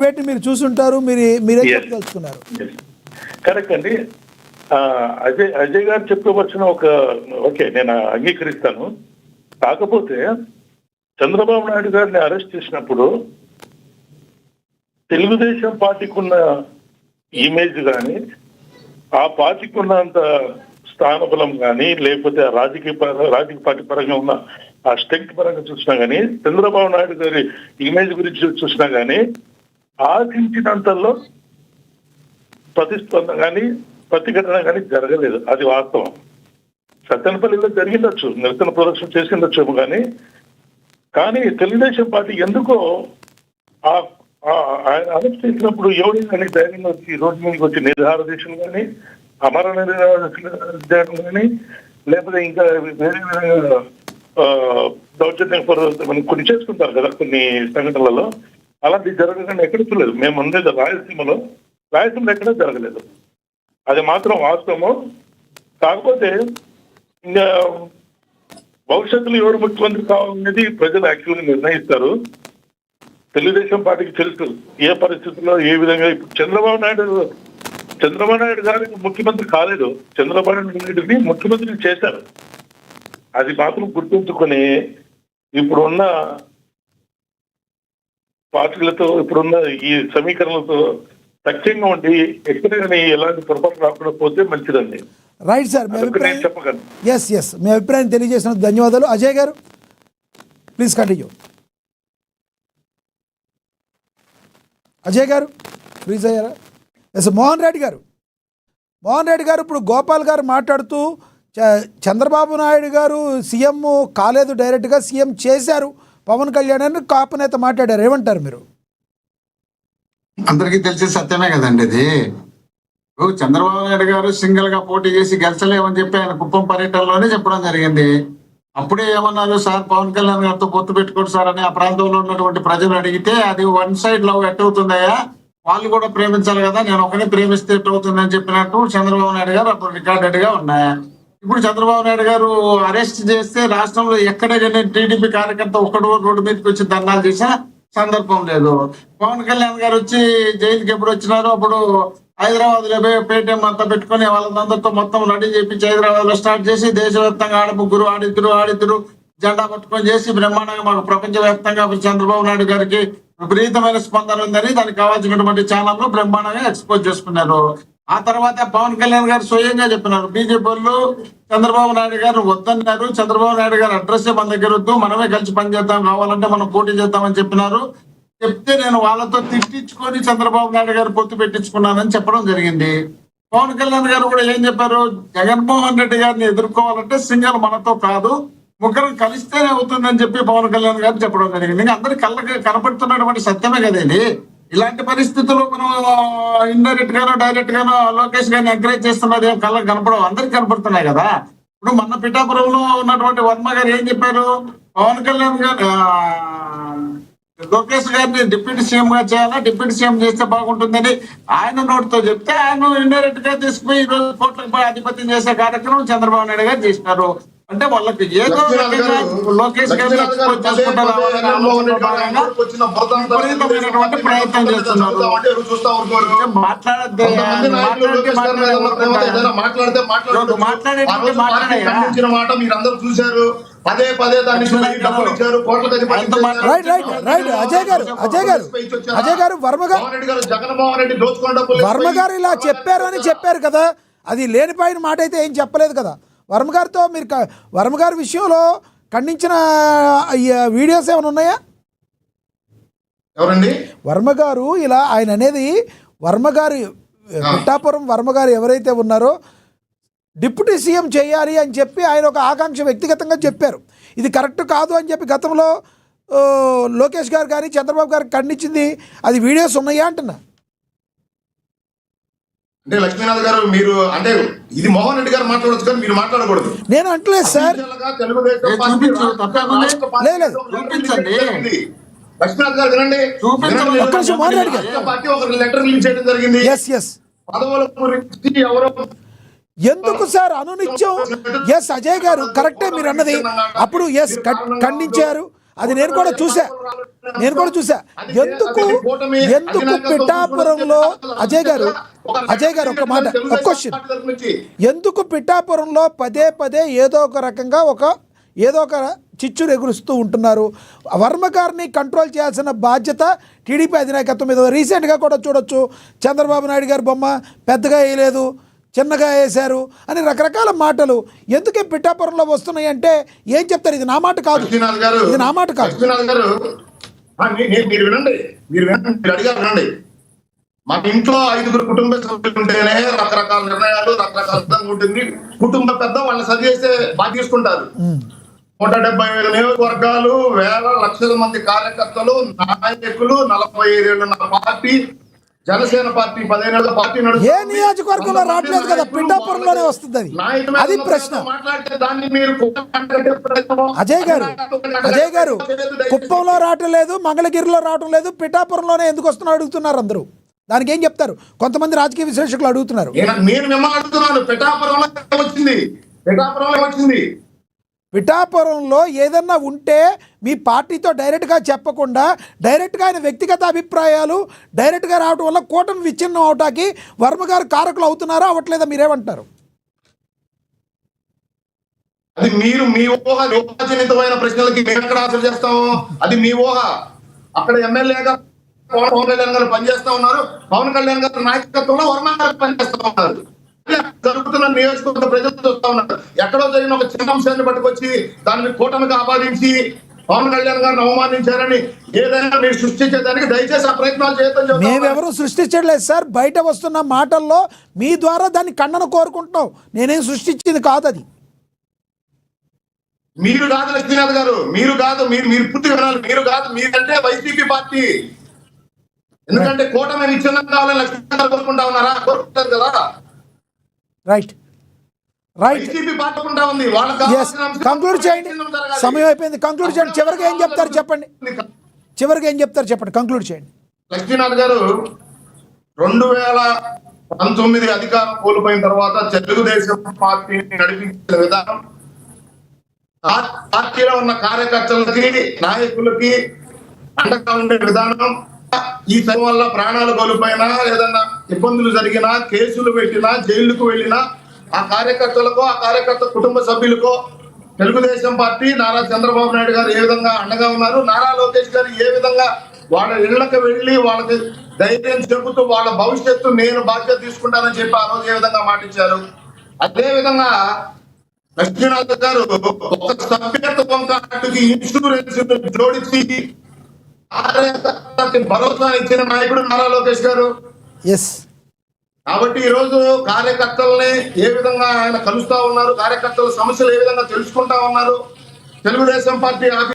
పెట్టి మీరు చూసుంటారు, మీరే చెప్పదలుచుకున్నారు. కరెక్ట్ అండి. అజయ్ గారు చెప్పవచ్చిన ఓకే నేను అంగీకరిస్తాను. కాకపోతే చంద్రబాబు నాయుడు గారిని అరెస్ట్ చేసినప్పుడు తెలుగుదేశం పార్టీకి ఉన్న ఇమేజ్ కానీ, ఆ పార్టీకి ఉన్నంత స్థానబలం కానీ, లేకపోతే రాజకీయ పార్టీ పరంగా ఉన్న ఆ స్ట్రెంగ్త్ పరంగా చూసినా కానీ, చంద్రబాబు నాయుడు గారి ఇమేజ్ గురించి చూసినా కానీ ఆశించినంతలో ప్రతిస్పందన కానీ ప్రతిఘటన కానీ జరగలేదు. అది వాస్తవం. సత్తెనపల్లిలో జరిగిండొచ్చు, నిరసన ప్రదర్శన చేసిండొచ్చు, కానీ తెలుగుదేశం పార్టీ ఎందుకో ఆయన అరెస్ట్ చేసినప్పుడు ఎవరి కానీ ధైర్యంగా వచ్చి రోడ్డు మీదకి వచ్చి నిరాహార దీక్షలు కానీ, అమర నిరాహార చేయడం కానీ, లేకపోతే ఇంకా వేరే విధంగా దౌర్జన్యం కొన్ని చేసుకుంటారు కదా కొన్ని సంఘటనలలో. అలాంటివి జరగకుండా ఎక్కడ చూడలేదు. మేము ఉండేది రాయలసీమలో ఎక్కడా జరగలేదు. అది మాత్రం వాస్తవము. కాకపోతే ఇంకా భవిష్యత్తులో ఎవరు ముఖ్యమంత్రి కావాలనేది ప్రజలు యాక్చువల్గా నిర్ణయిస్తారు. తెలుగుదేశం పార్టీకి తెలుసు ఏ పరిస్థితుల్లో ఏ విధంగా. ఇప్పుడు చంద్రబాబు నాయుడు గారికి ముఖ్యమంత్రి కాలేదు, చంద్రబాబు నాయుడిని ముఖ్యమంత్రిని చేశారు. అది మాత్రం గుర్తుంచుకొని ఇప్పుడున్న పార్టీలతో, ఇప్పుడున్న ఈ సమీకరణలతో సఖ్యంగా ఉండి ఎక్కడైనా ఎలాంటి పొరపాటు రాకుండా పోతే మంచిదండి. రైట్ సార్, చెప్పగలను. ఎస్ మీ అభిప్రాయం తెలియజేసినందుకు ధన్యవాదాలు. అజయ్ గారు ప్లీజ్ కంటిన్యూ. అజయ్ గారు ప్లీజ్ అయ్యారా? ఎస్ మోహన్ రెడ్డి గారు ఇప్పుడు గోపాల్ గారు మాట్లాడుతూ చంద్రబాబు నాయుడు గారు సీఎం కాలేదు, డైరెక్ట్గా సీఎం చేశారు పవన్ కళ్యాణ్ అని కాపు నేత మాట్లాడారు. ఏమంటారు మీరు? అందరికీ తెలిసే సత్యమే కదండి ఇది. చంద్రబాబు నాయుడు గారు సింగిల్ గా పోటీ చేసి గెలిచలేమని చెప్పి ఆయన కుప్పం పర్యటనలోనే చెప్పడం జరిగింది. అప్పుడే ఏమన్నారు, సార్ పవన్ కళ్యాణ్ గారితో పొత్తు పెట్టుకోండి సార్ అని ఆ ప్రాంతంలో ఉన్నటువంటి ప్రజలు అడిగితే, అది వన్ సైడ్ లవ్ ఎట్టవుతుందయ్యా, వాళ్ళు కూడా ప్రేమించాలి కదా, నేను ఒకరిని ప్రేమిస్తే ఎట్టవుతుంది అని చెప్పినట్టు చంద్రబాబు నాయుడు గారు అప్పుడు రికార్డెడ్ గా ఉన్నాయి. ఇప్పుడు చంద్రబాబు నాయుడు గారు అరెస్ట్ చేస్తే రాష్ట్రంలో ఎక్కడైనా టీడీపీ కార్యకర్త ఒక్కడు రోడ్డు మీదకి వచ్చి ధర్నాలు చేసా సందర్భం లేదు. పవన్ కళ్యాణ్ గారు వచ్చి జైలుకి ఎప్పుడు వచ్చినారో అప్పుడు హైదరాబాద్ లో పేటీఎం అంతా పెట్టుకుని వాళ్ళందరితో మొత్తం రెడీ చేపించి హైదరాబాద్ లో స్టార్ట్ చేసి దేశవ్యాప్తంగా ఆడముగ్గురు ఆడిద్దరు జెండా పట్టుకొని చేసి బ్రహ్మాండంగా మాకు ప్రపంచవ్యాప్తంగా చంద్రబాబు నాయుడు గారికి విపరీతమైన స్పందన ఉందని దానికి కావాల్సినటువంటి ఛానల్ లో బ్రహ్మాండంగా ఎక్స్పోజ్ చేసుకున్నారు. ఆ తర్వాత పవన్ కళ్యాణ్ గారు స్వయంగా చెప్పినారు, బీజేపీ వాళ్ళు చంద్రబాబు నాయుడు గారు వద్దన్నారు, చంద్రబాబు నాయుడు గారు అడ్రస్ మన దగ్గర వద్దు, మనమే కలిసి పనిచేద్దాం, కావాలంటే మనం పోటీ చేద్దామని చెప్పినారు. చెప్తే నేను వాళ్ళతో తిట్టించుకొని చంద్రబాబు నాయుడు గారు పొత్తు పెట్టించుకున్నానని చెప్పడం జరిగింది. పవన్ కళ్యాణ్ గారు కూడా ఏం చెప్పారు, జగన్మోహన్ రెడ్డి గారిని ఎదుర్కోవాలంటే సింగల్ మనతో కాదు, ముగ్గురు కలిస్తేనే అవుతుందని చెప్పి పవన్ కళ్యాణ్ గారు చెప్పడం జరిగింది. ఇంకా అందరి కళ్ళకి కనపడుతున్నటువంటి సత్యమే కదండి. ఇలాంటి పరిస్థితుల్లో మనం ఇండైరెక్ట్ గానో డైరెక్ట్ గానో లోకేష్ గారిని ఎంకరేజ్ చేస్తున్నది ఏం కళ్ళకి కనపడవు, అందరికి కనపడుతున్నాయి కదా. ఇప్పుడు మొన్న పిఠాపురంలో ఉన్నటువంటి వర్మ గారు ఏం చెప్పారు, పవన్ కళ్యాణ్ గారు లోకేష్ గారిని డిప్యూటీ సీఎం గా చేయాలా, డిప్యూటీ సీఎం చేస్తే బాగుంటుందని ఆయన నోటితో చెప్తే ఆయన ఇండైరెక్ట్ గా తీసుకుపోయి ఈ రోజు కోట్లకు ఆధిపత్యం చేసే కార్యక్రమం చంద్రబాబు నాయుడు గారు చేసినారు. అంటే వాళ్ళకి ఏదో లోకేష్ గారిని ఎక్స్పోజ్ చేసుకుంటూ రావాలని విపరీతమైనటువంటి ప్రయత్నం చేస్తున్నారు. వర్మ గారు ఇలా చెప్పారు అని చెప్పారు కదా, అది లేనిపోయిన మాట అయితే ఏం చెప్పలేదు కదా. వర్మ గారితో మీరు వర్మ గారి విషయంలో ఖండించిన వీడియోస్ ఏమైనా ఉన్నాయా? ఎవరండి వర్మ గారు ఇలా ఆయన అనేది, వర్మ గారు పిఠాపురం వర్మ గారు ఎవరైతే ఉన్నారో డిప్యూటీ సీఎం చేయాలి అని చెప్పి ఆయన ఒక ఆకాంక్ష వ్యక్తిగతంగా చెప్పారు. ఇది కరెక్ట్ కాదు అని చెప్పి గతంలో లోకేష్ గారు కానీ చంద్రబాబు గారు ఖండించింది, అది వీడియోస్ ఉన్నాయా అంటున్నా. అంటే లక్ష్మీనాథ్ గారు మీరు అంటే ఇది మోహన్ రెడ్డి గారు మాట్లాడచ్చు కానీ మీరు మాట్లాడకూడదు. నేను అంటలేదు సార్. లక్ష్మీనాథ్ గారు వినండి, ఒక లెటర్ రిలీజ్ చేయడం జరిగింది. పదవుల గురించి ఎవరో ఎందుకు సార్ అనునిత్యం? ఎస్ అజయ్ గారు కరెక్టే మీరు అన్నది. అప్పుడు ఎస్ ఖండించారు, అది నేను కూడా చూసా ఎందుకు పిఠాపురంలో అజయ్ గారు ఒక మాట, ఒక క్వశ్చన్, ఎందుకు పిఠాపురంలో పదే పదే ఏదో ఒక రకంగా ఏదో ఒక చిచ్చురు ఎగురుస్తూ ఉంటున్నారు? వర్మ గారిని కంట్రోల్ చేయాల్సిన బాధ్యత టీడీపీ అధినాయకత్వం మీద. రీసెంట్గా కూడా చూడొచ్చు, చంద్రబాబు నాయుడు గారు బొమ్మ పెద్దగా వేయలేదు, చిన్నగా వేశారు అని రకరకాల మాటలు ఎందుకే పిఠాపురంలో వస్తున్నాయి అంటే ఏం చెప్తారు? ఇది నా మాట కాదు, ఇది నా మాట కాదు. మీరు వినండి. మా ఇంట్లో 5 కుటుంబ సభ్యులు ఉంటేనే రకరకాల నిర్ణయాలు రకరకాల ఉంటుంది. కుటుంబ పెద్ద వాళ్ళని సరి చేస్తే బాగా తీసుకుంటారు. 170,000 నియోజకవర్గాలు, వేల లక్షల మంది కార్యకర్తలు, నాయకులు, 45 ఏళ్ళు నా పార్టీ, జనసేన పార్టీ 15 ఏళ్ళ పార్టీ ఏ నియోజకవర్గంలో రావట్లేదు కదా, పిఠాపురంలోనే వస్తుంది. అది ప్రశ్న. మాట్లాడితే దాన్ని మీరు అజయ్ గారు కుప్పంలో రావటం లేదు, మంగళగిరిలో రావటం లేదు, పిఠాపురంలోనే ఎందుకు వస్తున్నా అడుగుతున్నారు అందరూ. దానికి ఏం చెప్తారు? కొంతమంది రాజకీయ విశ్లేషకులు అడుగుతున్నారు. నేను మిమ్మల్ని అడుగుతున్నాను, పిఠాపురంలో వచ్చింది. పిఠాపురంలో ఏదన్నా ఉంటే మీ పార్టీతో డైరెక్ట్గా చెప్పకుండా డైరెక్ట్గా ఆయన వ్యక్తిగత అభిప్రాయాలు డైరెక్ట్గా రావడం వల్ల కూటమి విచ్ఛిన్నం అవటానికి వర్మ గారు కారకులు అవుతున్నారా, అవ్వట్లేదా? మీరేమంటారు? అది మీరు మీ ఊహాజనితమైన ప్రశ్నలకి మేము ఎక్కడ ఆన్సర్ చేస్తాము? అది మీ ఊహ. అక్కడ ఎమ్మెల్యేగా పవన్ కళ్యాణ్ గారు పనిచేస్తా ఉన్నారు, పవన్ కళ్యాణ్ గారు నాయకత్వంలో వర్మ గారు పనిచేస్తా ఉన్నారు. జరుగుతున్న నియోజకవర్గ ప్రజలు చూస్తా ఉన్నారు. ఎక్కడో జరిగిన ఒక చిన్న అంశాన్ని పట్టుకొచ్చి దాన్ని కూటమికి ఆపాదించి పవన్ కళ్యాణ్ గారిని అవమానించారని ఏదైనా మీరు సృష్టించేదానికి దయచేసి ఆ ప్రయత్నాలు చేయడం. మేమెవరూ సృష్టించట్లేదు సార్, బయట వస్తున్న మాటల్లో మీ ద్వారా దాన్ని ఖండన కోరుకుంటున్నాం. నేనేం సృష్టించింది కాదు అది. మీరు కాదు లక్ష్మీనాథ్ గారు, మీరు కాదు, మీరు పూర్తి వినాలి. మీరు కాదు, మీరంటే వైసీపీ పార్టీ. ఎందుకంటే కూటమి విచ్ఛిన్నం కావాలని లక్ష్మీనాథ్ గారు కోరుకుంటా ఉన్నారా? కోరుకుంటారు కదా. రైట్. వైసీపీ పార్టీ ఉంటా ఉంది. కంక్లూడ్ చేయండి, సమయం అయిపోయింది. కంక్లూడ్ చేయండి. చివరికి ఏం చెప్తారు చెప్పండి. కంక్లూడ్ చేయండి. లక్ష్మీనాథ్ గారు 2019 అధికారం కోల్పోయిన తర్వాత తెలుగుదేశం పార్టీని నడిపించిన విధానం, పార్టీలో ఉన్న కార్యకర్తలకి నాయకులకి అండగా ఉండే విధానం, ఈ సమయం వల్ల ప్రాణాలు కోల్పోయినా, ఏదన్నా ఇబ్బందులు జరిగినా, కేసులు పెట్టినా, జైలుకు వెళ్ళినా ఆ కార్యకర్తలకు, ఆ కార్యకర్త కుటుంబ సభ్యులకు తెలుగుదేశం పార్టీ, నారా చంద్రబాబు నాయుడు గారు ఏ విధంగా అండగా ఉన్నారు, నారా లోకేష్ గారు ఏ విధంగా వాళ్ళ ఇళ్లకు వెళ్ళి వాళ్ళకి ధైర్యం చెబుతూ వాళ్ళ భవిష్యత్తు నేను బాధ్యత తీసుకుంటానని చెప్పి ఆ రోజు ఏ విధంగా మాటిచ్చారు. అదే విధంగా లక్ష్మీనాథ్ గారు ఒక సభ్యత్వం కార్డుకి ఇన్సూరెన్స్ జోడించి భరోసా ఇచ్చిన నాయకుడు నారా లోకేష్ గారు. కాబట్టి ఈ రోజు కార్యకర్తల్ని ఏ విధంగా ఆయన కలుస్తా ఉన్నారు, కార్యకర్తల సమస్యలు ఏ విధంగా తెలుసుకుంటా ఉన్నారు. తెలుగుదేశం పార్టీ